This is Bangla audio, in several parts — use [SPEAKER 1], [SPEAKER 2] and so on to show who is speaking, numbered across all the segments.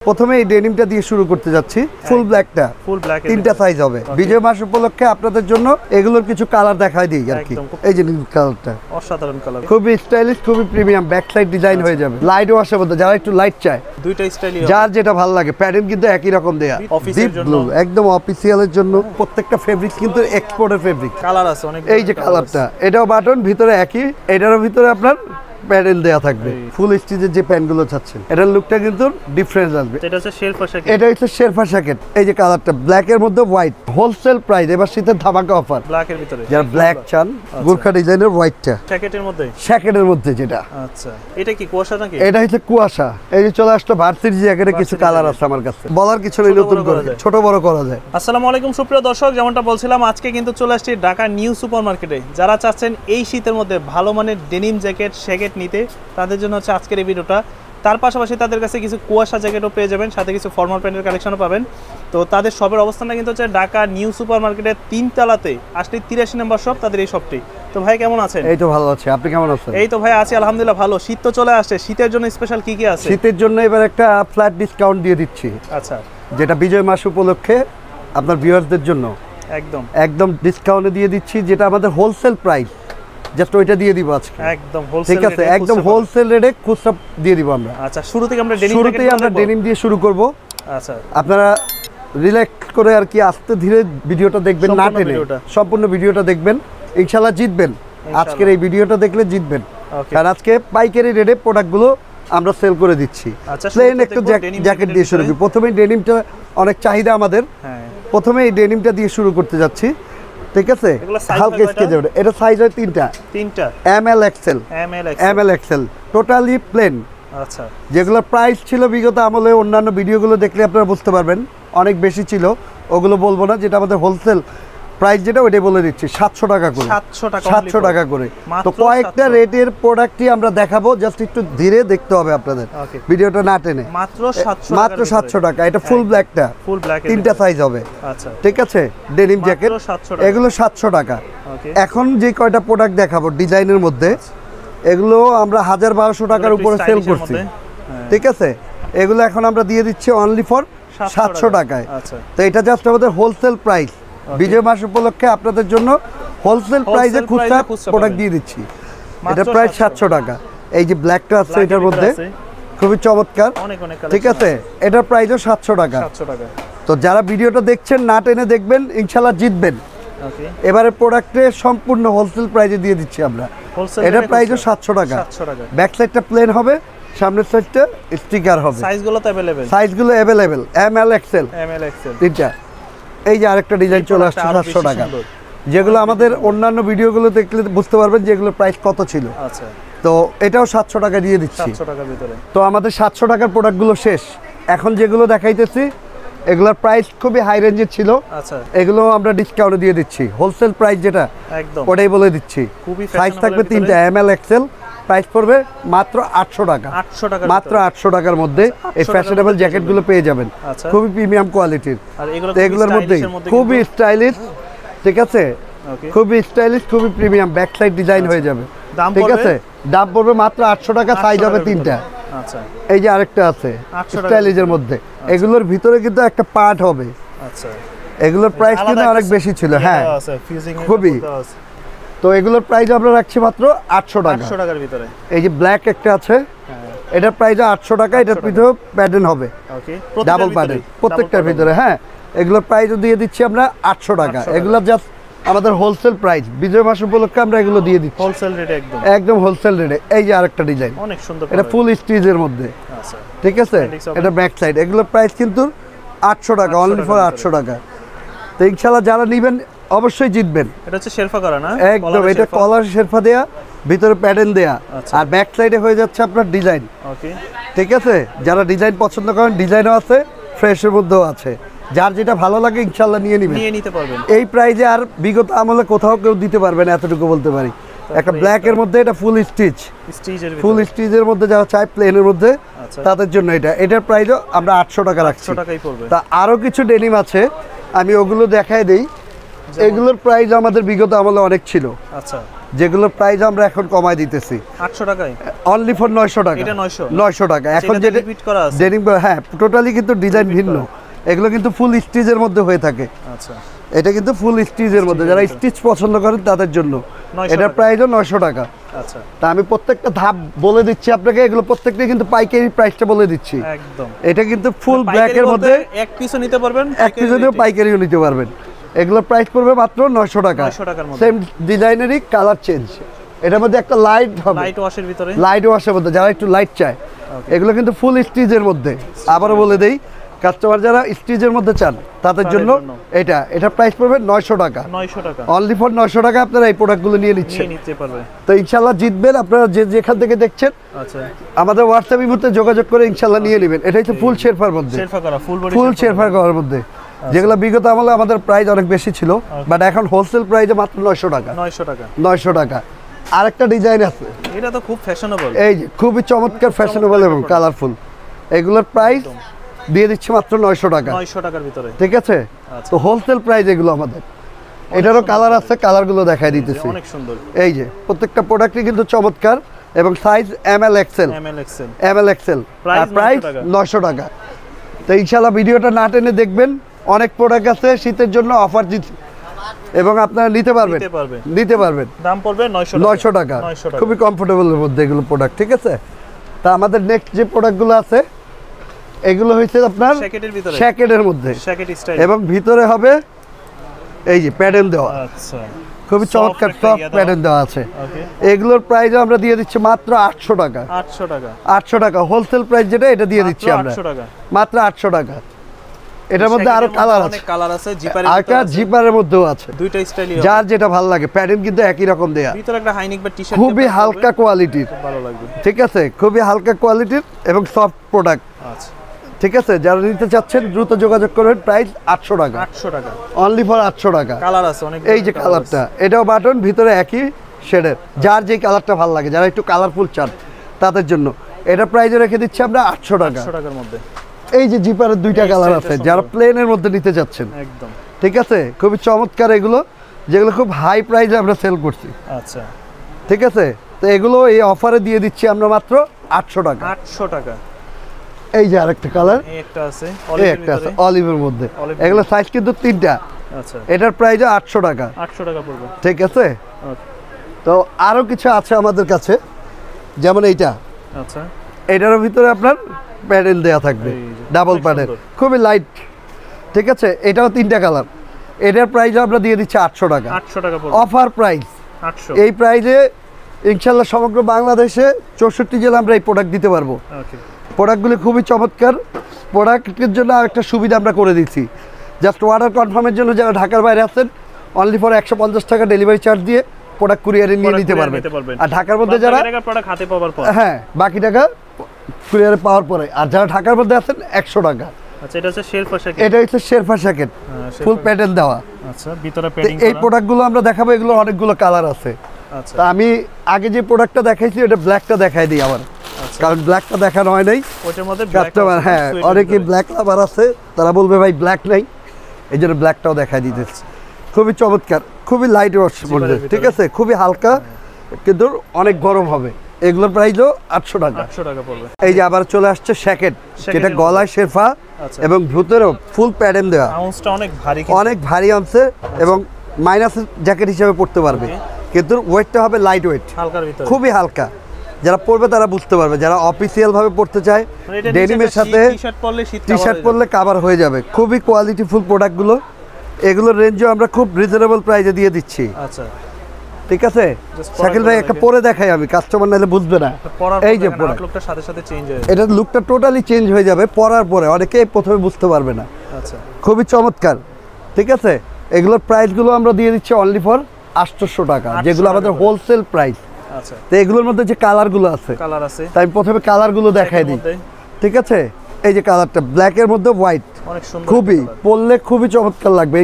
[SPEAKER 1] প্রথমে এই ডেনিমটা দিয়ে শুরু করতে যাচ্ছি। ফুল ব্ল্যাকটা,
[SPEAKER 2] ফুল ব্ল্যাক,
[SPEAKER 1] তিনটা সাইজ হবে। বিজয় মাস উপলক্ষে আপনাদের জন্য এগুলোর কিছু কালার দেখাই দিই আর কি। এই যে কালারটা
[SPEAKER 2] অসাধারণ কালার,
[SPEAKER 1] খুবই স্টাইলিশ, খুবই প্রিমিয়াম, ব্যাক সাইড ডিজাইন হয়ে যাবে। লাইট ওয়াশের মধ্যে যারা একটু লাইট চায়,
[SPEAKER 2] দুইটা স্টাইলই
[SPEAKER 1] যার যেটা ভালো লাগে। প্যাটার্ন কিন্তু একই রকম দেয়া, ডিপ ব্লু, একদম অফিসিয়ালের জন্য। প্রত্যেকটা ফেব্রিক কিন্তু এক্সপোর্টের ফেব্রিক।
[SPEAKER 2] কালার আছে অনেক।
[SPEAKER 1] এই যে কালারটা, এটাও বাটন, ভিতরে একই। এটারও ভিতরে আপনার প্যাডেল দেয়া থাকবে। ফুল স্টিচের যে প্যান্টগুলো চাচ্ছেন, এটার লুকটা কিন্তু ডিফারেন্স আসবে।
[SPEAKER 2] এটা হচ্ছে শেরপা জ্যাকেট,
[SPEAKER 1] এটা হচ্ছে শেরপা জ্যাকেট। এই যে কালারটা ব্ল্যাক এর মধ্যে হোয়াইট, হোলসেল প্রাইস। এবার শীতের ধামাকা অফার,
[SPEAKER 2] ব্ল্যাক এর ভিতরে
[SPEAKER 1] যারা ব্ল্যাক চান, গোর্খা ডিজাইনের হোয়াইটটা
[SPEAKER 2] জ্যাকেটের মধ্যে,
[SPEAKER 1] জ্যাকেটের মধ্যে যেটা।
[SPEAKER 2] আচ্ছা, এটা কি কুয়াশা নাকি?
[SPEAKER 1] এটা হচ্ছে কুয়াশা। এই যে চলে আসলো ভার্সিটি জ্যাকেটে কিছু কালার আছে আমার কাছে, বলার কিছু নেই, নতুন করে ছোট বড় করা যায়।
[SPEAKER 2] আসসালামু আলাইকুম সুপ্রিয় দর্শক, যেমনটা বলছিলাম আজকে কিন্তু চলে আসছি ঢাকা নিউ সুপার মার্কেটে। যারা চাচ্ছেন এই শীতের মধ্যে ভালো মানের ডেনিম জ্যাকেট নিতে, তাদের জন্য হচ্ছে আজকের এই ভিডিওটা। তার পাশাপাশি তাদের কাছে কিছু কুয়াশা জ্যাকেটও পেয়ে যাবেন, সাথে কিছু ফর্মাল প্যান্টের কালেকশনও পাবেন। তো তাদের শপের অবস্থানটা কিন্তু হচ্ছে ঢাকা নিউ সুপার মার্কেটের 3 তলাতে, আসলে 83 নম্বর শপ তাদের এই শপটি। তো ভাই কেমন আছেন?
[SPEAKER 1] এই তো ভালো আছি, আপনি কেমন আছেন?
[SPEAKER 2] এই তো ভাই আছি আলহামদুলিল্লাহ ভালো। শীত তো চলে আসছে, শীতের জন্য স্পেশাল কি কি আছে?
[SPEAKER 1] শীতের জন্য এবার একটা ফ্ল্যাট ডিসকাউন্ট দিয়ে দিচ্ছি।
[SPEAKER 2] আচ্ছা,
[SPEAKER 1] যেটা বিজয় মাস উপলক্ষে আপনার ভিউয়ারদের জন্য একদম ডিসকাউন্টে দিয়ে দিচ্ছি, যেটা আমাদের হোলসেল প্রাইস। জাস্ট ওইটা দিয়ে দিব আজকে,
[SPEAKER 2] একদম হোলসেল।
[SPEAKER 1] ঠিক আছে, একদম হোলসেল রেটে খুচরা দিয়ে দিব আমরা।
[SPEAKER 2] আচ্ছা, শুরুতেই আমরা
[SPEAKER 1] ডেনিম দিয়ে শুরু করব।
[SPEAKER 2] আচ্ছা,
[SPEAKER 1] আপনারা রিল্যাক্স করে আর কি আস্তে ধীরে ভিডিওটা দেখবেন, না টেনে সম্পূর্ণ ভিডিওটা দেখবেন, ইনশাআল্লাহ জিতবেন। আজকের এই ভিডিওটা দেখলে জিতবেন, কারণ আজকে পাইকারি রেটে প্রোডাক্টগুলো আমরা সেল করে দিচ্ছি। প্লেন একটু জ্যাকেট দিয়ে শুরু করি। প্রথমে ডেনিমটা অনেক চাহিদা আমাদের, প্রথমে এই ডেনিমটা দিয়ে শুরু করতে যাচ্ছি, ঠিক আছে। হালকা স্কেচ, এটা সাইজ হয় তিনটা, M L XL, M L XL, totally plain.
[SPEAKER 2] আচ্ছা,
[SPEAKER 1] যেগুলো প্রাইস ছিল বিগত আমলে, অন্যান্য ভিডিওগুলো দেখলে আপনারা বুঝতে পারবেন অনেক বেশি ছিল, ওগুলো বলবো না। যেটা আমাদের হোলসেল প্রাইস যেটা ওইটাই বলে দিচ্ছি, 700 টাকা করে, 700 টাকা করে। তো কয়েকটা রেটের প্রোডাক্টই আমরা দেখাবো, জাস্ট একটু ধীরে দেখতে হবে আপনাদের, ভিডিওটা না টেনে। মাত্র 700 টাকা। এটা ফুল ব্ল্যাকটা, তিনটা সাইজ হবে, ঠিক আছে। ডেনিম জ্যাকেট, এগুলো 700 টাকা। এখন যে কয়টা প্রোডাক্ট দেখাবো ডিজাইনের মধ্যে, এগুলো আমরা 1000-1200 টাকার উপরে সেল করছি, ঠিক আছে। এগুলো এখন আমরা দিয়ে দিচ্ছি অনলি ফর 700 টাকায়। তো এটা জাস্ট আমাদের হোলসেল প্রাইস। বিজয় মাস উপলক্ষে আপনাদের জন্য হোলসেল প্রাইসে খুচরা প্রোডাক্ট দিয়ে দিচ্ছি। এটা প্রাইস 700 টাকা। এই যে ব্ল্যাকটা আছে এটার মধ্যে, খুবই চমৎকার, ঠিক আছে। এটার প্রাইসও 700 টাকা। তো যারা ভিডিওটা দেখছেন না টেনে দেখবেন, ইনশাআল্লাহ জিতবেন। এবারে প্রোডাক্টে সম্পূর্ণ হোলসেল প্রাইসে দিয়ে দিচ্ছি আমরা। এটার প্রাইসও 700 টাকা। ব্যাক সাইডটা প্লেন হবে, সামনের সাইডটা স্টিকার হবে। সাইজগুলো অ্যাভেলেবেল, এমএল এক্সেল, তিনটা। এই যে আরেকটা ডিজাইন চলে আসছে 700 টাকা, যেগুলো আমাদের অন্যান্য ভিডিওগুলো দেখলে বুঝতে পারবেন যেগুলো প্রাইস কত ছিল। তো এটাও 700 টাকা দিয়ে দিচ্ছি। তো আমাদের 700 টাকার প্রোডাক্টগুলো শেষ। এখন যেগুলো দেখাইতেছি এগুলোর প্রাইস খুবই হাই রেঞ্জের ছিল, এগুলো আমরা ডিসকাউন্টে দিয়ে দিচ্ছি। হোলসেল প্রাইস যেটা ওটাই বলে দিচ্ছি। সাইজ থাকবে তিনটা, এমএল এক্সেল। প্রাইস পড়বে মাত্র 800 টাকা, মাত্র 800 টাকার মধ্যে এই ফ্যাশনেবল জ্যাকেটগুলো পেয়ে যাবেন, খুবই প্রিমিয়াম কোয়ালিটির। এগুলোর মধ্যে খুবই স্টাইলিশ, ঠিক আছে, খুবই স্টাইলিশ, খুবই প্রিমিয়াম, ব্যাক সাইড ডিজাইন হয়ে যাবে, ঠিক আছে। দাম পড়বে মাত্র 800 টাকা, সাইজ হবে তিনটা। এই যে আরেকটা আছে স্টাইলিশের মধ্যে, এগুলোর ভিতরে কিন্তু একটা পার্ট হবে। এগুলোর প্রাইস কিন্তু অনেক বেশি ছিল, হ্যাঁ খুবই। তো এগুলোর প্রাইস আমরা রাখছি মাত্র 800 টাকার ভিতরে। এই যে ব্ল্যাক একটা আছে, এটার প্রাইস 800 টাকা। এটার ভিতরে প্যাটার্ন হবে, ডাবল প্যাটার্ন প্রত্যেকটার ভিতরে, হ্যাঁ। এগুলোর প্রাইসও দিয়ে দিচ্ছি আমরা 800 টাকা। এগুলো জাস্ট আমাদের হোলসেল প্রাইস, বিজয় মাস উপলক্ষে আমরা এগুলো দিয়ে দিচ্ছি হোলসেল রেটে, একদম হোলসেল রেটে। এই যে আরেকটা ডিজাইন, অনেক সুন্দর, এটা ফুল স্টিচের মধ্যে, ঠিক আছে। এটা ব্যাক সাইড। এগুলোর প্রাইস কিন্তু 800 টাকা, অনলি ফর 800 টাকা। তো ইনশাআল্লাহ যারা নেবেন অবশ্যই জিতবেন।
[SPEAKER 2] এটা হচ্ছে শেরপা করা না,
[SPEAKER 1] একদম। এটা কলার শেরপা দেয়া, ভিতরে প্যাটার্ন দেয়া, আর ব্যাক সাইডে হয়ে যাচ্ছে আপনার ডিজাইন, ঠিক আছে। যারা ডিজাইন পছন্দ করেন, ডিজাইনও আছে, ফ্রেশের মধ্যেও আছে। যার যেটা ভালো লাগে ইনশাআল্লাহ নিয়ে নিতে পারবেন। এই প্রাইজে আর বিগত আমলে কোথাও কেউ দিতে পারবে না, এতটুকু বলতে পারি। একটা ব্ল্যাকের মধ্যে, এটা ফুল স্টিচ, ফুল স্টিচের মধ্যে যারা চায় প্লেনের মধ্যে, তাদের জন্য এটা। এটার প্রাইসও আমরা 800 টাকা রাখছি। তা আরও কিছু ডেনিম আছে, আমি ওগুলো দেখাই দেই। এগুলোর প্রাইস আমাদের বিগত আমলে অনেক ছিল।
[SPEAKER 2] আচ্ছা,
[SPEAKER 1] যেগুলোর প্রাইস আমরা এখন কমায় দিতেছি
[SPEAKER 2] 800 টাকায়
[SPEAKER 1] অনলি ফর 900 টাকা।
[SPEAKER 2] এটা 900
[SPEAKER 1] 900 টাকা। এখন যেটা
[SPEAKER 2] রিপিট করা আছে
[SPEAKER 1] ডেনিম, হ্যাঁ টোটালি কিন্তু ডিজাইন ভিন্ন। এগুলো কিন্তু ফুল স্টিচের মধ্যে হয়ে থাকে।
[SPEAKER 2] আচ্ছা,
[SPEAKER 1] এটা কিন্তু ফুল স্টিচের মধ্যে, যারা স্টিচ পছন্দ করেন তাদের জন্য এটার প্রাইসও 900 টাকা।
[SPEAKER 2] আচ্ছা,
[SPEAKER 1] তা আমি প্রত্যেকটা ধাপ বলে দিচ্ছি আপনাকে, এগুলো প্রত্যেকটা কিন্তু পাইকারি প্রাইসটা বলে দিচ্ছি
[SPEAKER 2] একদম।
[SPEAKER 1] এটা কিন্তু ফুল ব্ল্যাকের মধ্যে
[SPEAKER 2] এক পিসও নিতে পারবেন,
[SPEAKER 1] এক পিসেও পাইকারিও নিতে পারবেন। এগুলোর প্রাইস পড়বে মাত্র 900 টাকা।
[SPEAKER 2] 900 টাকার মধ্যে
[SPEAKER 1] সেম ডিজাইনেরই কালার চেঞ্জ। এটার মধ্যে একটা লাইট হবে,
[SPEAKER 2] লাইট ওয়াশের ভিতরে,
[SPEAKER 1] লাইট ওয়াশের মধ্যে যারা একটু লাইট চায় এগুলো কিন্তু ফুল স্টিচের মধ্যে। আবারও বলে দেই, কাস্টমার যারা স্টিচের মধ্যে চান তাদের জন্য এটা প্রাইস পড়বে 900 টাকা।
[SPEAKER 2] 900 টাকা
[SPEAKER 1] অনলি ফর 900 টাকা আপনারা এই প্রোডাক্টগুলো নিয়ে নিচ্ছেন।
[SPEAKER 2] নিতে পারবে।
[SPEAKER 1] তো ইনশাআল্লাহ জিতবেন আপনারা, যেখান থেকে দেখছেন।
[SPEAKER 2] আচ্ছা,
[SPEAKER 1] আমাদের হোয়াটসঅ্যাপ ইমোতে যোগাযোগ করে ইনশাআল্লাহ নিয়ে নেবেন। এটা হচ্ছে ফুল শেরফার মধ্যে,
[SPEAKER 2] শেরফা করা,
[SPEAKER 1] ফুল শেরফা করার মধ্যে, যেগুলো বিগত আমলে আমাদের প্রাইস অনেক বেশি ছিল, বাট এখন হোলসেল প্রাইসে মাত্র 900 টাকা।
[SPEAKER 2] 900 টাকা,
[SPEAKER 1] 900 টাকা। আরেকটা ডিজাইন আছে,
[SPEAKER 2] এটা তো খুব ফ্যাশনেবল,
[SPEAKER 1] এই যে খুবই চমৎকার ফ্যাশনেবল এবং কালারফুল। এগুলোর প্রাইস দিয়ে দিচ্ছি মাত্র 900 টাকা।
[SPEAKER 2] 900 টাকার ভিতরে,
[SPEAKER 1] ঠিক আছে। তো হোলসেল প্রাইস এগুলো আমাদের। এটারও কালার আছে, কালারগুলো দেখাই দিতেছি।
[SPEAKER 2] অনেক সুন্দর।
[SPEAKER 1] এই যে প্রত্যেকটা প্রোডাক্টই কিন্তু চমৎকার এবং সাইজ ML XL। প্রাইস 900 টাকা। তো ইনশাআল্লাহ ভিডিওটা না টেনে দেখবেন, অনেক প্রোডাক্ট আছে শীতের জন্য অফার দিচ্ছি এবং আপনারা নিতে পারবেন।
[SPEAKER 2] দাম পড়বে 900
[SPEAKER 1] টাকা। খুবই কমফোর্টেবলের মধ্যে এগুলো প্রোডাক্ট, ঠিক আছে। তা আমাদের নেক্সট যে প্রোডাক্টগুলো আছে এগুলো হচ্ছে আপনার শ্যাকেটের মধ্যে, এবং ভিতরে হবে এই যে প্যাটার্ন দেওয়া।
[SPEAKER 2] আচ্ছা,
[SPEAKER 1] খুবই চমৎকার সফট প্যাটার্ন দেওয়া আছে। এগুলোর প্রাইস আমরা দিয়ে দিচ্ছি মাত্র 800 টাকা। 800 টাকা হোলসেল প্রাইস, যেটা এটা দিয়ে দিচ্ছি আমরা মাত্র 800 টাকা। এটার মধ্যে আরো কালার আছে, জিপারের মধ্যেও আছে, দুইটা স্টাইলই, যার যেটা ভালো লাগে। প্যাটার্ন কিন্তু একই রকম দেয়া, ভিতরে একটা হাইনেক বা টি-শার্ট, খুবই হালকা কোয়ালিটির, ভালো লাগবে, ঠিক আছে। খুবই হালকা কোয়ালিটির এবং সফট প্রোডাক্ট। আচ্ছা, ঠিক আছে। যারা নিতে চাচ্ছেন দ্রুত যোগাযোগ করবেন। প্রাইস 800 টাকা, অনলি ফর 800 টাকা। কালার আছে অনেক, এই যে কালারটা, এটাও বাটন, ভিতরে একই শেডের, যার যেই কালারটা ভালো লাগে, যারা একটু কালারফুল চান তাদের জন্য এটা প্রাইসে রেখে দিচ্ছি আমরা 800 টাকা। 800 টাকার মধ্যে এই যে জিপারের দুইটা কালার আছে, যারা প্লেনের মধ্যে নিতে যাচ্ছেন, একদম ঠিক আছে। খুবই চমৎকার এগুলো, যেগুলো খুব হাই প্রাইসে আমরা সেল করছি। আচ্ছা, ঠিক আছে। তো এগুলো এই অফারে দিয়ে দিচ্ছি আমরা মাত্র 800 টাকা। 800 টাকা। এই যে আরেকটা কালার, একটা আছে অলিভের মধ্যে, এগুলো সাইজ কিন্তু 3টা। আচ্ছা, এটার প্রাইস 800 টাকা। 800 টাকা পড়বে, ঠিক আছে। তো আরো কিছু আছে আমাদের কাছে, যেমন এইটা। আচ্ছা, এটার ভিতরে আপনার প্যাডেল দেয়া থাকবে, ডাবল প্যাডেল, খুবই লাইট, ঠিক আছে। এটাও 3টা কালার। এটার প্রাইস আমরা দিয়ে দিচ্ছি 800 টাকা। 800 টাকা অফার প্রাইস। 800 এই প্রাইসে ইনশাআল্লাহ সমগ্র বাংলাদেশে 64 জেলা আমরা এই প্রোডাক্ট দিতে পারবো। ওকে, প্রোডাক্টগুলো খুবই চমৎকার। প্রোডাক্টের জন্য আরেকটা সুবিধা আমরা করে দিচ্ছি, জাস্ট অর্ডার কনফার্মের জন্য যারা ঢাকার বাইরে আছেন অনলি ফর 150 টাকা ডেলিভারি চার্জ দিয়ে প্রোডাক্ট কুরিয়ারে নিয়ে নিতে পারবেন। আর ঢাকার মধ্যে যারা প্রোডাক্ট হাতে পাওয়ার পর, হ্যাঁ বাকি টাকা কুরিয়ারে পাওয়ার পরে। আর যারা ঢাকার মধ্যে আছেন 100 টাকা। আচ্ছা, এটা হচ্ছে শেরফা শ্যাকেট, এটা হচ্ছে শেরফা শ্যাকেট, ফুল প্যাটার্ন দেওয়া। আচ্ছা, ভিতরে প্যাডিং করা। এই প্রোডাক্টগুলো আমরা দেখাবো, এগুলো অনেকগুলো কালার আছে। আচ্ছা, তা আমি আগে যে প্রোডাক্টটা দেখাইছি এটা ব্ল্যাকটা দেখাই দিই আবার, কারণ ব্ল্যাকটা দেখানো হয় নাই। ওটার মধ্যে কাস্টমার, হ্যাঁ অনেকে ব্ল্যাক লাভার আছে, তারা বলবে ভাই ব্ল্যাক নাই, এই জন্য ব্ল্যাকটাও দেখাই দিতেছি। খুবই চমৎকার, খুবই লাইট ওয়াশ মধ্যে, ঠিক আছে। খুবই হালকা কিন্তু অনেক গরম হবে। এগুলোর প্রাইসও 800 টাকা। 800 টাকা পড়বে। এই যে আবার চলে আসছে শ্যাকেট, যেটা গলায় শেরফা এবং ভিতরেও ফুল প্যাডেন দেওয়া। আউন্সটা অনেক ভারী, অনেক ভারী আনছে এবং মাইনাস জ্যাকেট হিসেবে পড়তে পারবে, কিন্তু ওয়েটটা হবে লাইট ওয়েট, হালকার ভিতরে, খুবই হালকা। যারা পরবে তারা বুঝতে পারবে, যারা অফিসিয়াল ভাবে পড়তে চায় ডেনিমের সাথে টি-শার্ট পরলে কভার হয়ে যাবে। খুবই কোয়ালিটিফুল প্রোডাক্টগুলো। এগুলোর রেঞ্জও আমরা খুব রিজনেবল প্রাইসে দিয়ে দিচ্ছি। আচ্ছা, ঠিক আছে। শাকিল ভাই একটা পরে দেখাই, আমি কাস্টমার নাইলে বুঝবে না। এই যে লুকটা সাথে সাথে চেঞ্জ হয়ে যাবে, এটা লুকটা টোটালি চেঞ্জ হয়ে যাবে পরার পরে, অনেকে প্রথমে বুঝতে পারবে না। আচ্ছা, খুবই চমৎকার, ঠিক আছে। এগুলোর প্রাইসগুলো আমরা দিয়ে দিচ্ছি অনলি ফর 800 টাকা, যেগুলো আমাদের হোলসেল প্রাইস। আচ্ছা, তো এগুলোর মধ্যে যে কালারগুলো আছে, তাই প্রথমে কালারগুলো দেখাই দিই, ঠিক আছে। এই যে কালারটা ব্ল্যাকের মধ্যে হোয়াইট, অনেক সুন্দর, খুবই পরলে খুবই চমৎকার লাগবে।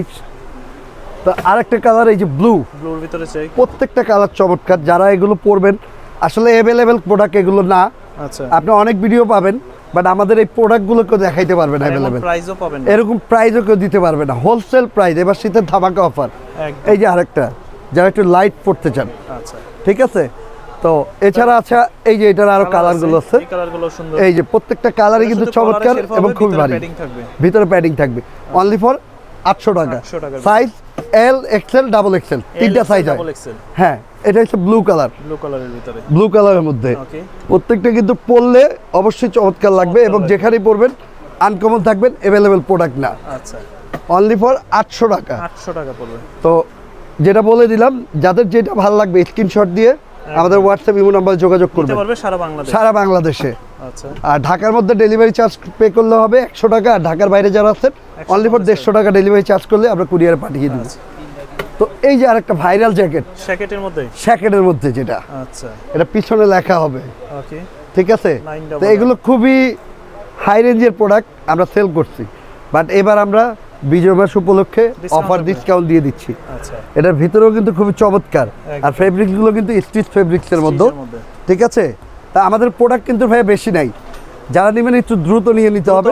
[SPEAKER 1] তো আরেকটা কালার এই যে ব্লুর ভিতরে চাই, প্রত্যেকটা কালার চমৎকার। যারা এগুলো পরবেন, আসলে অ্যাভেলেবেল প্রোডাক্ট এগুলো না। আচ্ছা, আপনি অনেক ভিডিও পাবেন, বাট আমাদের এই প্রোডাক্টগুলো কেউ দেখাইতে পারবে না অ্যাভেলেবেল,
[SPEAKER 2] প্রাইসও পাবেন না,
[SPEAKER 1] এরকম প্রাইসও কেউ দিতে পারবে না, হোলসেল প্রাইস। এবার শীতের ধামাকা অফার। এই যে আরেকটা, যারা একটু লাইট পড়তে চান,
[SPEAKER 2] আচ্ছা
[SPEAKER 1] ঠিক আছে। তো এছাড়া আচ্ছা এই যে এটার আরো কালারগুলো আছে, এই যে প্রত্যেকটা কালারই কিন্তু চমৎকার এবং খুব ভারী, ভিতরে প্যাডিং থাকবে। অনলি ফর 800 টাকা। Size L, XL, double XL, তিনটা সাইজ হয়। হ্যাঁ, এটা হচ্ছে ব্লু কালার, ব্লু কালারের মধ্যে। প্রত্যেকটা কিন্তু পরলে অবশ্যই চমৎকার লাগবে এবং যেখানেই পরবেন আনকমন থাকবেন, অ্যাভেলেবেল প্রোডাক্ট না।
[SPEAKER 2] আচ্ছা,
[SPEAKER 1] অনলি ফর 800 টাকা।
[SPEAKER 2] 800 টাকা পড়বে।
[SPEAKER 1] তো যেটা বলে দিলাম, যাদের যেটা ভালো লাগবে স্ক্রিনশট দিয়ে আমাদের হোয়াটসঅ্যাপ ইমো নাম্বারে যোগাযোগ করবেন, সারা বাংলাদেশে।
[SPEAKER 2] আচ্ছা,
[SPEAKER 1] আর ঢাকার মধ্যে ডেলিভারি চার্জ পে করলে হবে 100 টাকা। আর ঢাকার বাইরে যারা আছেন অনলি ফর 150 টাকা ডেলিভারি চার্জ করলে আমরা কুরিয়ারে পাঠিয়ে দিব। তো এই যে আরেকটা ভাইরাল জ্যাকেট, জ্যাকেটের মধ্যে যেটা,
[SPEAKER 2] আচ্ছা,
[SPEAKER 1] এটা পিছনে লেখা হবে,
[SPEAKER 2] ওকে,
[SPEAKER 1] ঠিক আছে। তো এগুলো খুবই হাই রেঞ্জের প্রোডাক্ট আমরা সেল করছি, বাট এবার আমরা বিজয় মাস উপলক্ষে অফার ডিসকাউন্ট দিয়ে দিচ্ছি।
[SPEAKER 2] আচ্ছা,
[SPEAKER 1] এটার ভিতরেও কিন্তু খুবই চমৎকার, আর ফেব্রিকগুলো কিন্তু স্টিচ ফেব্রিক্সের মধ্যে, ঠিক আছে। তা আমাদের প্রোডাক্ট কিন্তু ভাই বেশি নাই, যারা নেবেন একটু দ্রুত নিয়ে নিতে হবে।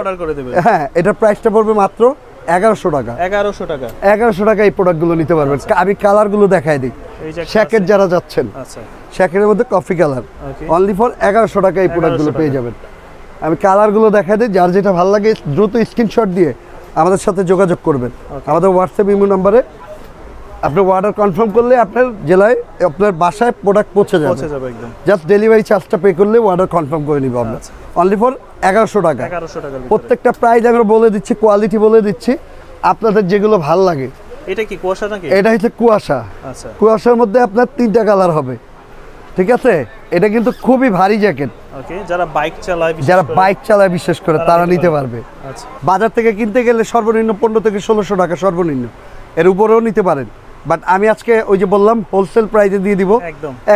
[SPEAKER 1] হ্যাঁ, এটার প্রাইসটা পড়বে মাত্র 1100 টাকা। 1100 টাকা এই প্রোডাক্টগুলো নিতে পারবেন। আমি কালারগুলো দেখাই দিই। শ্যাকেট যারা যাচ্ছেন, শ্যাকেটের মধ্যে কফি কালার, অনলি ফর 1100 টাকা এই প্রোডাক্টগুলো পেয়ে যাবেন। আমি কালারগুলো দেখাই দিই, যার যেটা ভালো লাগে দ্রুত স্ক্রিনশট দিয়ে আমাদের সাথে যোগাযোগ করবেন। আমাদের হোয়াটসঅ্যাপ ইমো নাম্বারে আপনি অর্ডার কনফার্ম করলে আপনার জেলায়, আপনার বাসায় প্রোডাক্ট পৌঁছে যাবে একদম। জাস্ট ডেলিভারি চার্জটা পে করলে অর্ডার কনফার্ম করে নিব আমরা। অনলি ফর 1100 টাকা। প্রত্যেকটা প্রাইস আমরা বলে দিচ্ছি, কোয়ালিটি বলে দিচ্ছি, আপনাদের যেগুলো ভালো লাগে।
[SPEAKER 2] এটা কি কুয়াশা নাকি?
[SPEAKER 1] এটা হচ্ছে কুয়াশা। আচ্ছা, কুয়াশার মধ্যে আপনার 3টা কালার হবে, ঠিক আছে। এটা কিন্তু খুবই ভারী জ্যাকেট,
[SPEAKER 2] ওকে, যারা বাইক চালায় বিশেষ করে তারা নিতে পারবে। আচ্ছা, বাজার থেকে কিনতে গেলে সর্বনিম্ন 15 থেকে 1600 টাকা সর্বনিম্ন, এর উপরেও নিতে পারেন। বাট আমি আজকে ওই যে বললাম হোলসেল প্রাইসে দিয়ে দিব,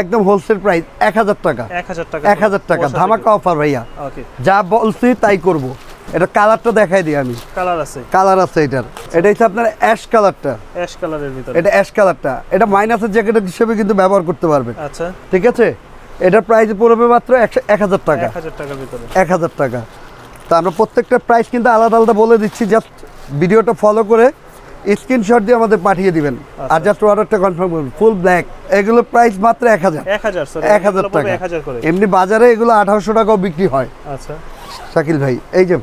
[SPEAKER 2] একদম হোলসেল প্রাইস 1000 টাকা। 1000 টাকা ধামাকা অফার ভাইয়া। যা বলছি তাই করব। এটা কালারটা দেখাই দিই আমি। কালার আছে এটার। এটা হচ্ছে আপনার অ্যাশ কালারটা, এটা অ্যাশ কালারটা। এটা মাইনাসের জ্যাকেটের হিসেবে কিন্তু ব্যবহার করতে পারবেন। আচ্ছা, ঠিক আছে। এটার প্রাইস পড়বে মাত্র 1000 টাকা। 1000 টাকা। তা আমরা প্রত্যেকটা প্রাইস কিন্তু আলাদা আলাদা বলে দিচ্ছি, জাস্ট ভিডিওটা ফলো করে স্ক্রিনশট দিয়ে আমাদের পাঠিয়ে দিবেন। আর জাস্ট অর্ডারটা কনফার্ম করুন। ফুল ব্ল্যাক, এগুলো প্রাইস মাত্র 1000 টাকা। এমনি বাজারে এগুলো 1800 টাকাও বিক্রি হয়। আচ্ছা শাকিল ভাই, এই যে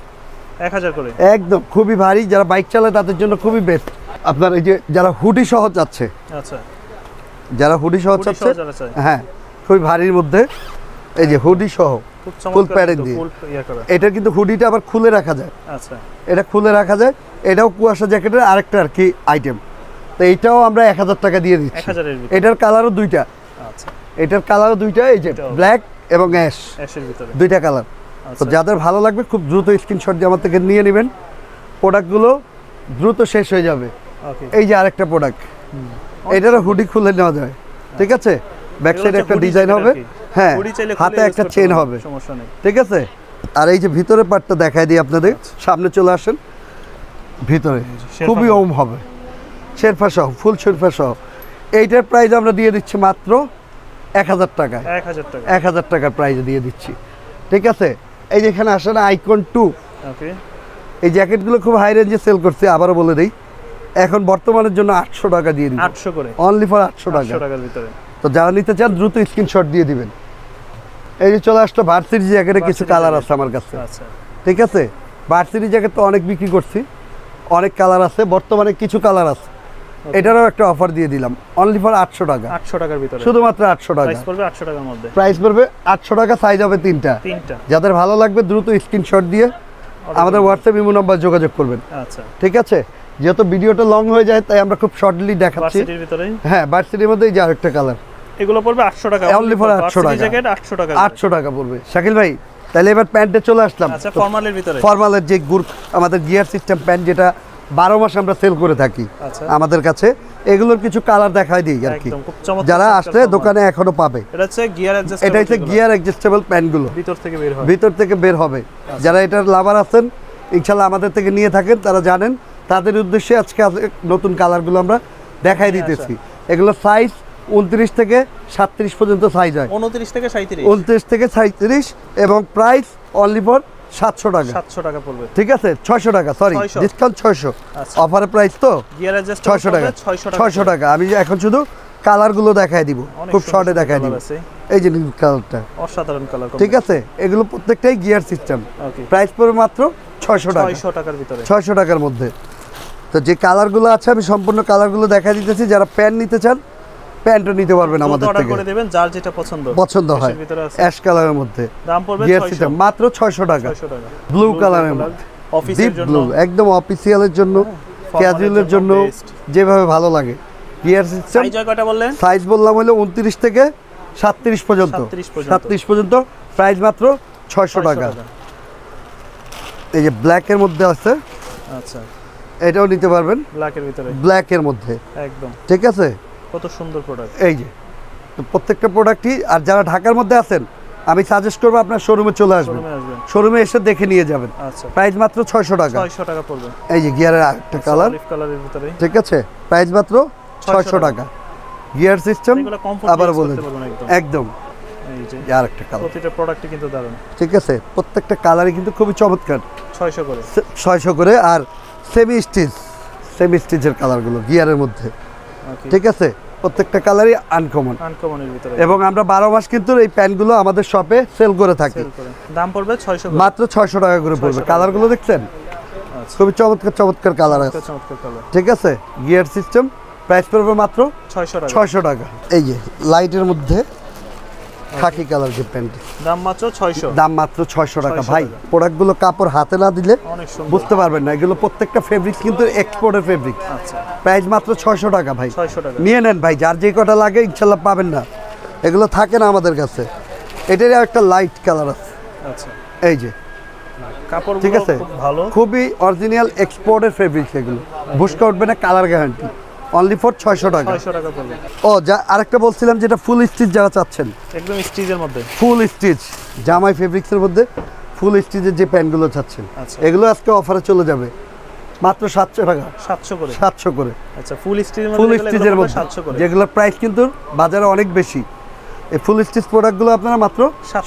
[SPEAKER 2] 1000 করে
[SPEAKER 1] একদম খুবই ভারী, যারা বাইক চালায় তাদের জন্য খুবই বেস্ট। আপনার এই যে যারা হুডি সহ যাচ্ছে, আচ্ছা, যারা হুডি সহ যাচ্ছে, হ্যাঁ, খুবই ভারীর মধ্যে, এই যে হুডি সহ ফুল প্যাডেন দিয়ে। এটা কিন্তু হুডিটা আবার খুলে রাখা যায়। আচ্ছা, এটা খুলে রাখা যায়। এটাও কুয়াশা জ্যাকেটের আরেকটা আর কি আইটেম। তো এইটাও আমরা 1000 টাকা দিয়ে দিচ্ছি। এটার কালারও দুইটা। আচ্ছা, এটার কালারও দুইটা, এই যে ব্ল্যাক এবং অ্যাশের ভিতরে দুইটা কালার। তো যাদের ভালো লাগবে খুব দ্রুত স্ক্রিনশট দিয়ে আমার থেকে নিয়ে নেবেন। প্রোডাক্টগুলো দ্রুত শেষ হয়ে যাবে। এই যে আরেকটা প্রোডাক্ট, এটারও হুডি খুলে নেওয়া যায়, ঠিক আছে। ব্যাক সাইডে একটা ডিজাইন হবে, হ্যাঁ, হাতে একটা চেন হবে, ঠিক আছে। আর এই যে ভিতরের পার্টটা দেখাই দিই আপনাদের, সামনে চলে আসেন। ভিতরে খুবই ওম হবে, শেরফা সহ, ফুল শেরফা সহ। এইটার প্রাইস আমরা দিয়ে দিচ্ছি মাত্র 1000 টাকা। 1000 টাকার প্রাইসে দিয়ে দিচ্ছি, ঠিক আছে। এই যে এখানে আসেন আইকন 2, এই জ্যাকেটগুলো খুব হাই রেঞ্জে সেল করছে, আবারও বলে দিই। এখন বর্তমানের জন্য 800 টাকা দিয়ে দিই, 800 করে, অনলি ফর 800 টাকার ভিতরে। তো যারা নিতে চান দ্রুত স্ক্রিনশট দিয়ে দিবেন। এই যে চলে আসলো ভার্সিটি জ্যাকেটে কিছু কালার আছে আমার কাছে, ঠিক আছে। ভার্সিটি জ্যাকেট তো অনেক বিক্রি করছি, অনেক কালার আছে, বর্তমানে কিছু কালার আছে। এটারও একটা অফার দিয়ে দিলাম, অনলি ফর 800 টাকা। 800 টাকার ভিতরে, শুধুমাত্র 800 টাকা প্রাইস পড়বে। 800 টাকার মধ্যে প্রাইস পড়বে 800 টাকা। সাইজ হবে তিনটা। যাদের ভালো লাগবে দ্রুত স্ক্রিনশট দিয়ে আমাদের হোয়াটসঅ্যাপ ইমো নাম্বার যোগাযোগ করবেন। আচ্ছা, ঠিক আছে। যেহেতু ভিডিওটা লং হয়ে যায় তাই আমরা খুব শর্টলি দেখাচ্ছি। হ্যাঁ, ভার্সিটির মধ্যে এই যে আরেকটা কালার, এগুলো পড়বে 800 টাকা, অনলি ফর 800 টাকা। জ্যাকেট 800 টাকা, 800 টাকা পড়বে। শাকিল ভাই, তাহলে এবার প্যান্টে চলে আসলাম। আচ্ছা, ফর্মালের ভিতরে, ফর্মালের যে আমাদের গিয়ার সিস্টেম প্যান্ট, যেটা 12 মাস আমরা সেল করে থাকি আমাদের কাছে, এগুলোর কিছু কালার দেখাই দিই আর কি, যারা আসলে দোকানে এখনো পাবে। এটা হচ্ছে গিয়ার অ্যাডজাস্টেবল প্যান্টগুলো, ভিতর থেকে বের হবে। যারা এটার লাভার আছেন ইনশাআল্লাহ আমাদের থেকে নিয়ে থাকেন, তারা জানেন। তাদের উদ্দেশ্যে আজকে নতুন কালারগুলো আমরা দেখাই দিতেছি। এগুলো সাইজ 29 থেকে 37 পর্যন্ত সাইজ হয়, 29 থেকে 37 এবং প্রাইস অনলি ফর 700 টাকা।
[SPEAKER 2] 700 টাকা পড়বে,
[SPEAKER 1] ঠিক আছে 600 টাকা, সরি
[SPEAKER 2] 600
[SPEAKER 1] ডিসকাউন্ট 600,
[SPEAKER 2] আচ্ছা।
[SPEAKER 1] অফারের প্রাইস তো
[SPEAKER 2] গিয়ার অ্যাডজাস্ট
[SPEAKER 1] 600 টাকা,
[SPEAKER 2] 600
[SPEAKER 1] 600 টাকা। আমি এখন শুধু কালারগুলো দেখাই দিব,
[SPEAKER 2] অনেক
[SPEAKER 1] খুব
[SPEAKER 2] সুন্দর
[SPEAKER 1] শর্টে
[SPEAKER 2] সুন্দর
[SPEAKER 1] দেখাই দিব।
[SPEAKER 2] কালার আছে,
[SPEAKER 1] এই যে নীল কালারটা,
[SPEAKER 2] অসাধারণ কালার।
[SPEAKER 1] ঠিক আছে, এগুলো প্রত্যেকটাই গিয়ার সিস্টেম।
[SPEAKER 2] ওকে,
[SPEAKER 1] প্রাইস পড়বে মাত্র 600 টাকা,
[SPEAKER 2] 600 টাকার ভিতরে,
[SPEAKER 1] 600 টাকার মধ্যে। তো যে কালারগুলো আছে আমি সম্পূর্ণ কালারগুলো দেখা দিতেছি। যারা প্যান্ট নিতে চান প্যান্টও নিতে পারবেন আমাদের
[SPEAKER 2] অর্ডার
[SPEAKER 1] থেকে,
[SPEAKER 2] করে দিবেন যার যেটা পছন্দ
[SPEAKER 1] হয়।
[SPEAKER 2] এর ভিতরে আছে
[SPEAKER 1] অ্যাশ কালারের মধ্যে
[SPEAKER 2] দাম পড়বে
[SPEAKER 1] গিয়ার
[SPEAKER 2] 600
[SPEAKER 1] সিস্টেম মাত্র 600 টাকা।
[SPEAKER 2] 600 টাকা।
[SPEAKER 1] ব্লু কালারের মধ্যে,
[SPEAKER 2] অফিসের
[SPEAKER 1] ডিপ
[SPEAKER 2] জন্য,
[SPEAKER 1] ব্লু, একদম অফিসিয়ালের জন্য,
[SPEAKER 2] ফর্মালের
[SPEAKER 1] ক্যাজুয়ালের জন্য,
[SPEAKER 2] best।
[SPEAKER 1] যেভাবে ভালো লাগে। গিয়ার সিস্টেম
[SPEAKER 2] সাইজ কয়টা বললেন?
[SPEAKER 1] সাইজ বললাম হলো 29 থেকে 37 পর্যন্ত, 37 পর্যন্ত। প্রাইস মাত্র 600 টাকা। এই যে ব্ল্যাকের মধ্যে আছে,
[SPEAKER 2] আচ্ছা,
[SPEAKER 1] এটাও নিতে পারবেন
[SPEAKER 2] ব্ল্যাকের ভিতরে,
[SPEAKER 1] ব্ল্যাকের মধ্যে,
[SPEAKER 2] একদম
[SPEAKER 1] ঠিক আছে।
[SPEAKER 2] কত সুন্দর প্রোডাক্ট।
[SPEAKER 1] এই যে তো প্রত্যেকটা প্রোডাক্টই, আর যারা ঢাকার মধ্যে আছেন আমি সাজেস্ট করবো আপনার শোরুমে চলে আসবেন,
[SPEAKER 2] শোরুমে আসবেন,
[SPEAKER 1] শোরুমে এসে দেখে নিয়ে যাবেন।
[SPEAKER 2] আচ্ছা,
[SPEAKER 1] প্রাইস মাত্র 600 টাকা।
[SPEAKER 2] 600 টাকা পড়বে।
[SPEAKER 1] এই যে গিয়ারের আরেকটা কালার,
[SPEAKER 2] অলিভ কালারের ভিতরে,
[SPEAKER 1] ঠিক আছে, প্রাইস মাত্র 600 টাকা। গিয়ার সিস্টেম
[SPEAKER 2] এগুলো কমফোর্ট
[SPEAKER 1] আবার বলেন,
[SPEAKER 2] করতে পারবেন একদম।
[SPEAKER 1] একদম।
[SPEAKER 2] এই যে
[SPEAKER 1] আরেকটা কালার,
[SPEAKER 2] প্রতিটা প্রোডাক্টই কিন্তু দারুণ।
[SPEAKER 1] ঠিক আছে, প্রত্যেকটা কালারই কিন্তু খুবই চমৎকার।
[SPEAKER 2] 600 করে,
[SPEAKER 1] 600 করে। আর সেমি স্টিচের কালারগুলো গিয়ারের মধ্যে,
[SPEAKER 2] ওকে,
[SPEAKER 1] ঠিক আছে, প্রত্যেকটা কালারই আনকমন।
[SPEAKER 2] আনকমনের ভিতরে,
[SPEAKER 1] এবং আমরা 12 মাস কিন্তু এই প্যান্টগুলো আমাদের শপে সেল করে থাকি।
[SPEAKER 2] সেল করে। দাম পড়বে 600 করে,
[SPEAKER 1] মাত্র 600 টাকা করে পড়বে।
[SPEAKER 2] 600 টাকা।
[SPEAKER 1] কালারগুলো দেখছেন
[SPEAKER 2] আচ্ছা,
[SPEAKER 1] খুবই চমৎকার কালার আছে,
[SPEAKER 2] চমৎকার কালার।
[SPEAKER 1] ঠিক আছে। গিয়ার সিস্টেম প্রাইস পড়বে মাত্র
[SPEAKER 2] 600 টাকা,
[SPEAKER 1] 600 টাকা। এই যে লাইটের মধ্যে খাকি কালার যে প্যান্ট,
[SPEAKER 2] দাম মাত্র 600,
[SPEAKER 1] দাম মাত্র 600 টাকা।
[SPEAKER 2] 600
[SPEAKER 1] ভাই
[SPEAKER 2] টাকা।
[SPEAKER 1] প্রোডাক্টগুলো কাপড় হাতে না দিলে
[SPEAKER 2] অনেক সুন্দর।
[SPEAKER 1] বুঝতে পারবেন না, এগুলো প্রত্যেকটা ফেব্রিক কিন্তু এক্সপোর্টের ফেব্রিক।
[SPEAKER 2] আচ্ছা,
[SPEAKER 1] প্রাইস মাত্র 600 টাকা ভাই,
[SPEAKER 2] 600 টাকা।
[SPEAKER 1] নিয়ে নেন ভাই, যার যে কটা লাগে ইনশাল্লাহ পাবেন না, এগুলো থাকে না আমাদের কাছে। এটারই একটা লাইট কালার আছে,
[SPEAKER 2] আচ্ছা,
[SPEAKER 1] এই যে,
[SPEAKER 2] কাপড়গুলো
[SPEAKER 1] ঠিক আছে,
[SPEAKER 2] খুব ভালো,
[SPEAKER 1] খুবই অরিজিনাল এক্সপোর্টের ফেব্রিক। এগুলো ভুসকা উঠবে না, কালার গ্যারান্টি, অনলি ফর 600 টাকা।
[SPEAKER 2] 600 টাকা পড়বে।
[SPEAKER 1] ও যা আরেকটা বলছিলাম, যেটা ফুল স্টিচ যারা চাচ্ছেন,
[SPEAKER 2] একদম স্টিচের মধ্যে,
[SPEAKER 1] ফুল স্টিচ জামাই ফেব্রিক্সের মধ্যে ফুল স্টিচের যে প্যান্টগুলো চাচ্ছেন,
[SPEAKER 2] আচ্ছা,
[SPEAKER 1] এগুলো আজকে অফারে চলে যাবে মাত্র 700 টাকা,
[SPEAKER 2] 700 করে,
[SPEAKER 1] 700 করে।
[SPEAKER 2] আচ্ছা, ফুল স্টিচের
[SPEAKER 1] ফুল
[SPEAKER 2] মধ্যে
[SPEAKER 1] স্টিচের মধ্যে
[SPEAKER 2] 700 করে,
[SPEAKER 1] যেগুলোর প্রাইস কিন্তু বাজারে অনেক বেশি। এই ফুল স্টিচ প্রোডাক্টগুলো আপনারা মাত্র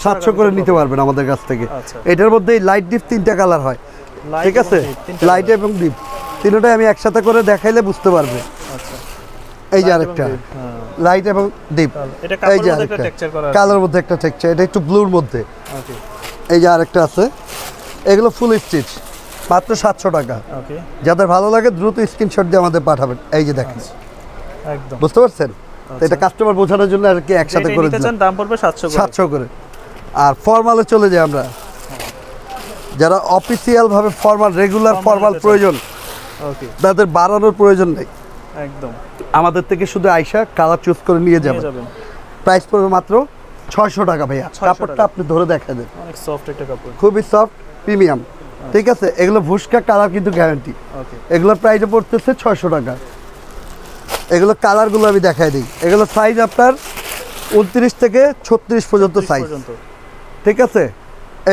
[SPEAKER 1] 700 করে নিতে পারবেন আমাদের কাছ থেকে।
[SPEAKER 2] আচ্ছা,
[SPEAKER 1] এটার মধ্যে লাইট ডিপ 3টা কালার হয়,
[SPEAKER 2] লাইট
[SPEAKER 1] ঠিক আছে,
[SPEAKER 2] এবং ডিপ, তিনটা
[SPEAKER 1] লাইট এবং ডিপ তিনটাই আমি একসাথে করে দেখাইলে বুঝতে পারবে।
[SPEAKER 2] আচ্ছা,
[SPEAKER 1] এই যে
[SPEAKER 2] লাইট
[SPEAKER 1] আরেকটা
[SPEAKER 2] এবং ডিপ, হ্যাঁ,
[SPEAKER 1] লাইট এবং ডিপ,
[SPEAKER 2] এটা
[SPEAKER 1] এই যে
[SPEAKER 2] কাপড়ের মধ্যে একটা
[SPEAKER 1] আরেকটা
[SPEAKER 2] টেক্সচার করা আছে,
[SPEAKER 1] কালার মধ্যে একটা টেক্সচার, এটা একটু ব্লুর মধ্যে।
[SPEAKER 2] ওকে,
[SPEAKER 1] এই যে আরেকটা আছে, এগুলো ফুল স্টিচ মাত্র 700 টাকা।
[SPEAKER 2] ওকে,
[SPEAKER 1] যাদের ভালো লাগে দ্রুত স্ক্রিনশট দিয়ে আমাদের পাঠাবেন। এই যে দেখেন,
[SPEAKER 2] একদম
[SPEAKER 1] বুঝতে পারছেন? তো এটা কাস্টমার বোঝানোর জন্য আর কি একসাথে
[SPEAKER 2] যেটা
[SPEAKER 1] করে
[SPEAKER 2] নিতে
[SPEAKER 1] দিলাম
[SPEAKER 2] চান দাম পড়বে 700 করে,
[SPEAKER 1] 700 করে। আর ফর্মালে চলে যাই আমরা, যারা অফিসিয়াল ভাবে ফর্মাল রেগুলার ফর্মাল প্রয়োজন,
[SPEAKER 2] ওকে,
[SPEAKER 1] তাদের বাড়ানোর প্রয়োজন নেই,
[SPEAKER 2] একদম
[SPEAKER 1] আমাদের থেকে শুধু আইসা কালার চুজ করে নিয়ে
[SPEAKER 2] নিয়ে
[SPEAKER 1] যাবেন।
[SPEAKER 2] যাবেন।
[SPEAKER 1] প্রাইস পড়বে মাত্র 600 টাকা ভাইয়া।
[SPEAKER 2] 600
[SPEAKER 1] কাপড়টা
[SPEAKER 2] টাকা।
[SPEAKER 1] আপনি ধরে দেখা দেন,
[SPEAKER 2] অনেক সফট একটা কাপড়,
[SPEAKER 1] খুবই সফট প্রিমিয়াম, ঠিক আছে। এগুলো ভুসকা কালার কিন্তু গ্যারান্টি।
[SPEAKER 2] ওকে,
[SPEAKER 1] এগুলোর প্রাইসে পড়তেছে 600 টাকা। এগুলো কালারগুলো আমি দেখাই দিই। এগুলো সাইজ আপনার 29 থেকে 36 পর্যন্ত সাইজ,
[SPEAKER 2] পর্যন্ত,
[SPEAKER 1] ঠিক আছে।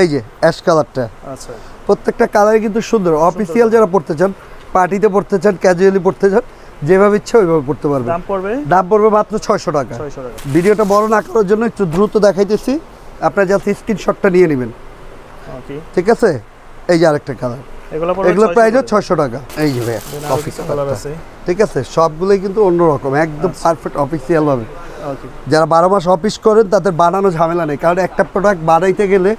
[SPEAKER 1] এই যে অ্যাশ কালারটা,
[SPEAKER 2] আচ্ছা,
[SPEAKER 1] প্রত্যেকটা কালারই কিন্তু সুন্দর। অফিসিয়াল যারা পড়তে চান, পার্টিতে পড়তে চান, ক্যাজুয়ালি পড়তে চান, যেভাবে ইচ্ছা ওইভাবে পড়তে পারবেন।
[SPEAKER 2] দাম পড়বে
[SPEAKER 1] দাম পড়বে মাত্র 600 টাকা।
[SPEAKER 2] 600 টাকা,
[SPEAKER 1] ভিডিওটা বড় না করার জন্য একটু দ্রুত দেখাইতেছি, আপনার যাতে স্ক্রিনশটটা নিয়ে নেবেন,
[SPEAKER 2] ওকে,
[SPEAKER 1] ঠিক আছে। এই যে আরেকটা কালার,
[SPEAKER 2] এগুলো পড়বে
[SPEAKER 1] এগুলো
[SPEAKER 2] 600
[SPEAKER 1] প্রাইস
[SPEAKER 2] করে।
[SPEAKER 1] 600 টাকা। এই যে ভাইয়া
[SPEAKER 2] Then আরো
[SPEAKER 1] অফিস
[SPEAKER 2] কিছু কালার আছে,
[SPEAKER 1] ঠিক আছে, সবগুলোই কিন্তু অন্যরকম, একদম পারফেক্ট অফিসিয়াল ভাবে।
[SPEAKER 2] ওকে,
[SPEAKER 1] যারা 12 মাস অফিস করেন তাদের বানানো ঝামেলা নেই, কারণ একটা প্রোডাক্ট বানাইতে গেলে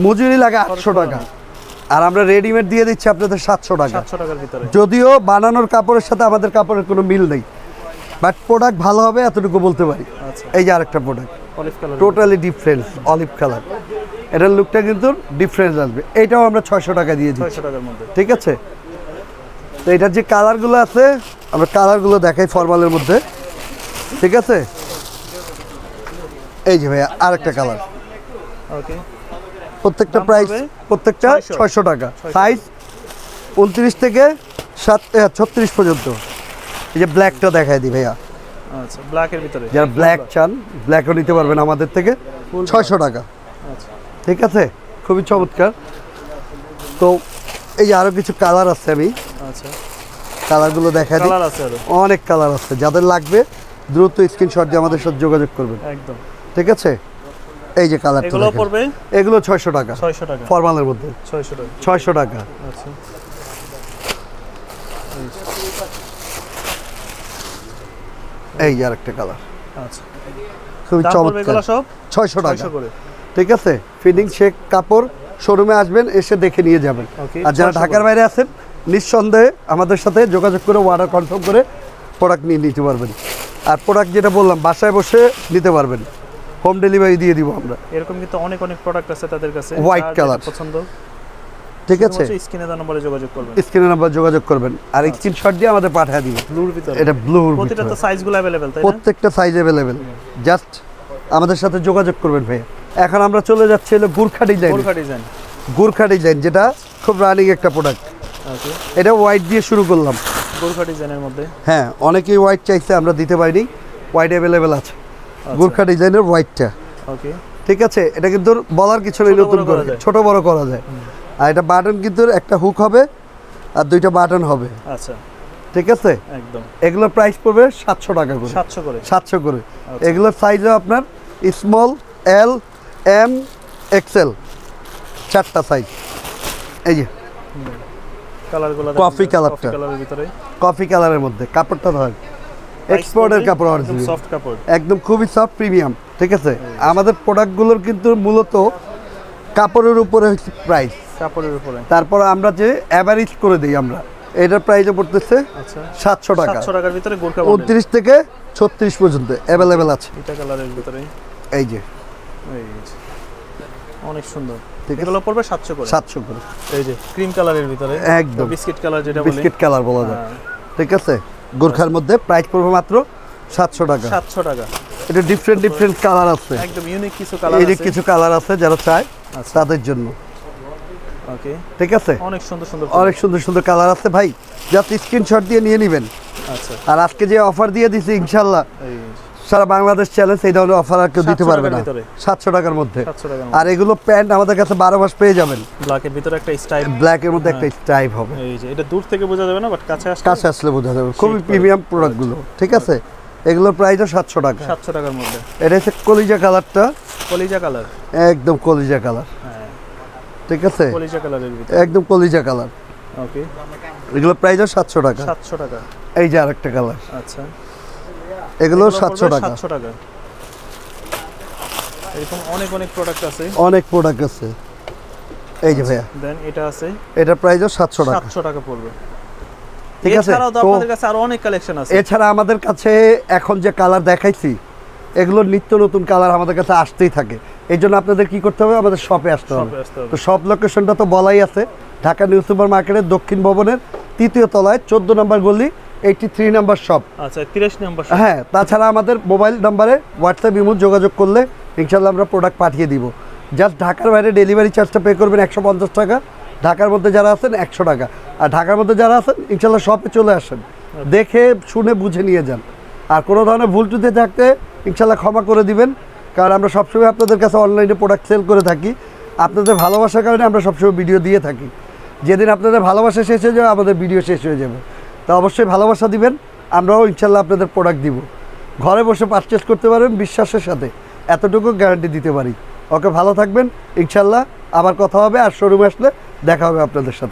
[SPEAKER 1] মজুরি লাগে 800 টাকা, আর আমরা রেডিমেড দিয়ে দিচ্ছি আপনাদের 700 টাকা।
[SPEAKER 2] 700 টাকার ভিতরে,
[SPEAKER 1] যদিও বানানোর কাপড়ের সাথে আমাদের কাপড়ের কোনো মিল নেই, বাট প্রোডাক্ট ভালো হবে এতটুকু বলতে পারি।
[SPEAKER 2] আচ্ছা,
[SPEAKER 1] এই যে আরেকটা product,
[SPEAKER 2] olive colour,
[SPEAKER 1] totally difference, olive colour, এটার লুকটা কিন্তু ডিফারেন্স আসবে। এইটাও আমরা 600 টাকা দিয়ে দিচ্ছি,
[SPEAKER 2] 600 টাকার মধ্যে,
[SPEAKER 1] ঠিক আছে। তো এটার যে কালারগুলো আছে আমরা কালারগুলো দেখাই ফর্মালের মধ্যে, ঠিক আছে। এই যে ভাইয়া আরেকটা কালার,
[SPEAKER 2] ওকে,
[SPEAKER 1] প্রত্যেকটা
[SPEAKER 2] দাম
[SPEAKER 1] প্রাইস
[SPEAKER 2] পড়বে
[SPEAKER 1] প্রত্যেকটা
[SPEAKER 2] 600
[SPEAKER 1] 600 টাকা।
[SPEAKER 2] 600
[SPEAKER 1] সাইজ 29 থেকে 36 পর্যন্ত। এই যে ব্ল্যাকটা দেখাই দিই ভাইয়া,
[SPEAKER 2] আচ্ছা, ব্ল্যাকের ভিতরে,
[SPEAKER 1] যারা ব্ল্যাক চান ব্ল্যাকও নিতে পারবেন আমাদের থেকে, 600 টাকা,
[SPEAKER 2] আচ্ছা,
[SPEAKER 1] ঠিক আছে। খুবই চমৎকার। তো এই যে আরও কিছু কালার আছে, আমি
[SPEAKER 2] আচ্ছা,
[SPEAKER 1] কালারগুলো দেখাই দিই।
[SPEAKER 2] কালার আছে আরো,
[SPEAKER 1] অনেক কালার আছে, যাদের লাগবে দ্রুত স্ক্রিনশট দিয়ে আমাদের সাথে যোগাযোগ করবেন,
[SPEAKER 2] একদম,
[SPEAKER 1] ঠিক আছে। এই যে কালার,
[SPEAKER 2] এগুলো পড়বে,
[SPEAKER 1] এগুলো 600 টাকা,
[SPEAKER 2] 600 টাকা
[SPEAKER 1] ফরমালের মধ্যে
[SPEAKER 2] 600 টাকা,
[SPEAKER 1] 600 টাকা।
[SPEAKER 2] আচ্ছা
[SPEAKER 1] এই যে আরেকটা কালার,
[SPEAKER 2] আচ্ছা
[SPEAKER 1] খুবই
[SPEAKER 2] দাম পড়বে এগুলো
[SPEAKER 1] চমৎকার,
[SPEAKER 2] সব
[SPEAKER 1] 600 টাকা
[SPEAKER 2] 600 করে।
[SPEAKER 1] ঠিক আছে। ফিটিং শেক কাপড়, শোরুমে আসবেন, এসে দেখে নিয়ে যাবেন।
[SPEAKER 2] ওকে,
[SPEAKER 1] আর যারা
[SPEAKER 2] 600
[SPEAKER 1] ঢাকার বাইরে আছেন নিঃসন্দেহে আমাদের সাথে যোগাযোগ করে অর্ডার কনফার্ম করে প্রোডাক্ট নিয়ে নিতে পারবেন। আর প্রোডাক্ট যেটা বললাম বাসায় বসে নিতে পারবেন, হোম ডেলিভারি দিয়ে দিব আমরা।
[SPEAKER 2] এরকম কিন্তু অনেক অনেক প্রোডাক্ট আছে তাদের কাছে,
[SPEAKER 1] হোয়াইট
[SPEAKER 2] যার
[SPEAKER 1] কালার
[SPEAKER 2] যেটা পছন্দ,
[SPEAKER 1] ঠিক আছে,
[SPEAKER 2] স্ক্রিনে দেওয়া নম্বরে যোগাযোগ করবেন,
[SPEAKER 1] স্ক্রিনে নাম্বার যোগাযোগ করবেন আর স্ক্রিনশট দিয়ে আমাদের পাঠিয়ে দিবেন।
[SPEAKER 2] ব্লুর ভিতরে,
[SPEAKER 1] এটা ব্লুর
[SPEAKER 2] প্রতিটা তো সাইজগুলো अवेलेबल, তাই না?
[SPEAKER 1] প্রত্যেকটা সাইজ अवेलेबल, জাস্ট আমাদের সাথে যোগাযোগ করবেন ভাই। এখন আমরা চলে যাচ্ছি হলো Gurkha design,
[SPEAKER 2] Gorkha design,
[SPEAKER 1] Gurkha design যেটা খুব রানিং একটা প্রোডাক্ট।
[SPEAKER 2] ওকে,
[SPEAKER 1] এটা হোয়াইট দিয়ে শুরু করলাম।
[SPEAKER 2] গোর্খা ডিজাইনের মধ্যে,
[SPEAKER 1] হ্যাঁ, অনেকেই হোয়াইট চাইছে, আমরা দিতে পারিনি, হোয়াইট অ্যাভেলেবেল আছে। গুরখা ডিজাইনের হোয়াইটটা,
[SPEAKER 2] ওকে,
[SPEAKER 1] ঠিক আছে। এটা কিন্তু বলার কিছু নেই,
[SPEAKER 2] ছোট
[SPEAKER 1] নতুন
[SPEAKER 2] বড়
[SPEAKER 1] করে
[SPEAKER 2] করা যায়।
[SPEAKER 1] ছোট বড় করা যায়। আর এটা বাটন কিন্তু একটা হুক হবে আর দুইটা বাটন হবে,
[SPEAKER 2] আচ্ছা
[SPEAKER 1] ঠিক আছে।
[SPEAKER 2] একদম
[SPEAKER 1] এগুলোর প্রাইস পড়বে 700 টাকা করে,
[SPEAKER 2] 700 করে,
[SPEAKER 1] 700 করে।
[SPEAKER 2] আচ্ছা।
[SPEAKER 1] এগুলোর সাইজও আপনার স্মল, এল, এম, এক্সেল, 4টা সাইজ। এই যে
[SPEAKER 2] কালারগুলো
[SPEAKER 1] কফি কালারটা,
[SPEAKER 2] কালারের ভিতরে,
[SPEAKER 1] কফি কালারের মধ্যে কাপড়টা ধরেন এক্সপোর্টের কাপড়,
[SPEAKER 2] একদম
[SPEAKER 1] অরিজিনাল
[SPEAKER 2] সফট কাপড়,
[SPEAKER 1] একদম খুবই সফট প্রিমিয়াম, ঠিক আছে। আমাদের প্রোডাক্টগুলোর কিন্তু মূলত কাপড়ের উপরে হচ্ছে প্রাইস,
[SPEAKER 2] কাপড়ের উপরে,
[SPEAKER 1] তারপর আমরা যে অ্যাভারেজ করে দিই আমরা, এটার প্রাইসে পড়তেছে
[SPEAKER 2] আচ্ছা
[SPEAKER 1] 700 টাকা,
[SPEAKER 2] 700 টাকার ভিতরে গোর্খা মডেল,
[SPEAKER 1] 29 থেকে 36 পর্যন্ত অ্যাভেলেবেল আছে।
[SPEAKER 2] এটা কালারের ভিতরে,
[SPEAKER 1] এই যে
[SPEAKER 2] এই যে অনেক সুন্দর,
[SPEAKER 1] ঠিক আছে।
[SPEAKER 2] এগুলো পড়বে 700 করে,
[SPEAKER 1] 700 করে,
[SPEAKER 2] এই যে ক্রিম কালারের ভিতরে,
[SPEAKER 1] একদম
[SPEAKER 2] বিস্কিট কালার যেটা বলে,
[SPEAKER 1] বিস্কিট কালার বলা যায়,
[SPEAKER 2] হ্যাঁ,
[SPEAKER 1] ঠিক আছে। গোর্খার মধ্যে প্রাইস পড়বে মাত্র 700 টাকা।
[SPEAKER 2] 700 টাকা,
[SPEAKER 1] এটা ডিফারেন্ট কালার আছে,
[SPEAKER 2] একদম ইউনিক কিছু কালার
[SPEAKER 1] এই যে
[SPEAKER 2] আছে,
[SPEAKER 1] কিছু কালার আছে যারা চায়
[SPEAKER 2] আচ্ছা
[SPEAKER 1] তাদের জন্য,
[SPEAKER 2] ওকে,
[SPEAKER 1] ঠিক আছে।
[SPEAKER 2] অনেক সুন্দর সুন্দর,
[SPEAKER 1] অনেক সুন্দর সুন্দর কালার আছে ভাই, জাস্ট স্ক্রিনশট দিয়ে নিয়ে নেবেন।
[SPEAKER 2] আচ্ছা
[SPEAKER 1] আর আজকে যে অফার দিয়ে দিছি ইনশাল্লাহ
[SPEAKER 2] এই
[SPEAKER 1] সারা বাংলাদেশ চ্যালেঞ্জ, এই ধরনের অফার আর কেউ দিতে
[SPEAKER 2] 700
[SPEAKER 1] পারবে
[SPEAKER 2] টাকার
[SPEAKER 1] না।
[SPEAKER 2] ভিতরে।
[SPEAKER 1] 700 টাকার মধ্যে।
[SPEAKER 2] 700 টাকার
[SPEAKER 1] আর এগুলো প্যান্ট আমাদের কাছে 12 মাস পেয়ে যাবেন।
[SPEAKER 2] ব্ল্যাকের ভিতরে একটা স্টাইল,
[SPEAKER 1] ব্ল্যাকের মধ্যে একটা স্টাইপ হবে,
[SPEAKER 2] এই যে এটা দূর থেকে বোঝা যাবে না, বাট কাছে আসলে
[SPEAKER 1] কাছে আসলে বোঝা যাবে। খুবই
[SPEAKER 2] করে।
[SPEAKER 1] প্রিমিয়াম প্রোডাক্টগুলো, ঠিক আছে। এগুলোর প্রাইসও 700 টাকা।
[SPEAKER 2] 700 টাকার মধ্যে,
[SPEAKER 1] এটা হচ্ছে কলিজা কালারটা,
[SPEAKER 2] কলিজা কালার,
[SPEAKER 1] একদম কলিজা কালার,
[SPEAKER 2] হ্যাঁ
[SPEAKER 1] ঠিক আছে,
[SPEAKER 2] কলিজা কালারের ভিতরে,
[SPEAKER 1] একদম কলিজা কালার।
[SPEAKER 2] ওকে,
[SPEAKER 1] এগুলোর প্রাইসও 700 টাকা।
[SPEAKER 2] 700 টাকা,
[SPEAKER 1] এই যে আরেকটা কালার,
[SPEAKER 2] আচ্ছা
[SPEAKER 1] এগুলো
[SPEAKER 2] এগুলো
[SPEAKER 1] 700
[SPEAKER 2] পড়বে
[SPEAKER 1] টাকা।
[SPEAKER 2] 700 টাকা, এরকম অনেক অনেক প্রোডাক্ট আছে,
[SPEAKER 1] অনেক প্রোডাক্ট আছে। এই যে ভাইয়া,
[SPEAKER 2] দেন এটা আছে,
[SPEAKER 1] এটার প্রাইসও 700 টাকা,
[SPEAKER 2] 700 টাকা পড়বে,
[SPEAKER 1] ঠিক আছে।
[SPEAKER 2] এছাড়াও তো
[SPEAKER 1] তো
[SPEAKER 2] আপনাদের কাছে আরো অনেক কালেকশন আছে,
[SPEAKER 1] এছাড়া আমাদের কাছে এখন যে কালার দেখাইছি এগুলোর নিত্য নতুন কালার আমাদের কাছে আসতেই থাকে। এই জন্য আপনাদের কি করতে হবে, আমাদের শপে আসতে হবে।
[SPEAKER 2] শপে আসতে হবে।
[SPEAKER 1] তো শপ লোকেশনটা তো বলাই আছে, ঢাকা নিউ সুপার মার্কেটের দক্ষিণ ভবনের 3য় তলায় 14 নম্বর গলি, 83 নম্বর শপ।
[SPEAKER 2] আচ্ছা 83 নাম্বার,
[SPEAKER 1] হ্যাঁ, তাছাড়া আমাদের মোবাইল নাম্বারে হোয়াটসঅ্যাপ ইমো যোগাযোগ করলে ইনশাল্লাহ আমরা প্রোডাক্ট পাঠিয়ে দিব। জাস্ট ঢাকার বাইরে ডেলিভারি চার্জটা পে করবেন 150 টাকা, ঢাকার মধ্যে যারা আছেন 100 টাকা। আর ঢাকার মধ্যে যারা আছেন ইনশাল্লাহ শপে চলে আসেন, দেখে শুনে বুঝে নিয়ে যান। আর কোনো ধরনের ভুল ত্রুটি থাকতে ইনশাল্লাহ ক্ষমা করে দিবেন, কারণ আমরা সবসময় আপনাদের কাছে অনলাইনে প্রোডাক্ট সেল করে থাকি। আপনাদের ভালোবাসার কারণে আমরা সবসময় ভিডিও দিয়ে থাকি। যেদিন আপনাদের ভালোবাসা শেষ হয়ে যাবে আমাদের ভিডিও শেষ হয়ে যাবে। তো অবশ্যই ভালোবাসা দিবেন, আমরাও ইনশাল্লাহ আপনাদের প্রোডাক্ট দিব। ঘরে বসে পারচেস করতে পারবেন বিশ্বাসের সাথে, এতটুকু গ্যারান্টি দিতে পারি। ওকে, ভালো থাকবেন, ইনশাল্লাহ আবার কথা হবে। আর শোরুমে আসলে দেখা হবে আপনাদের সাথে।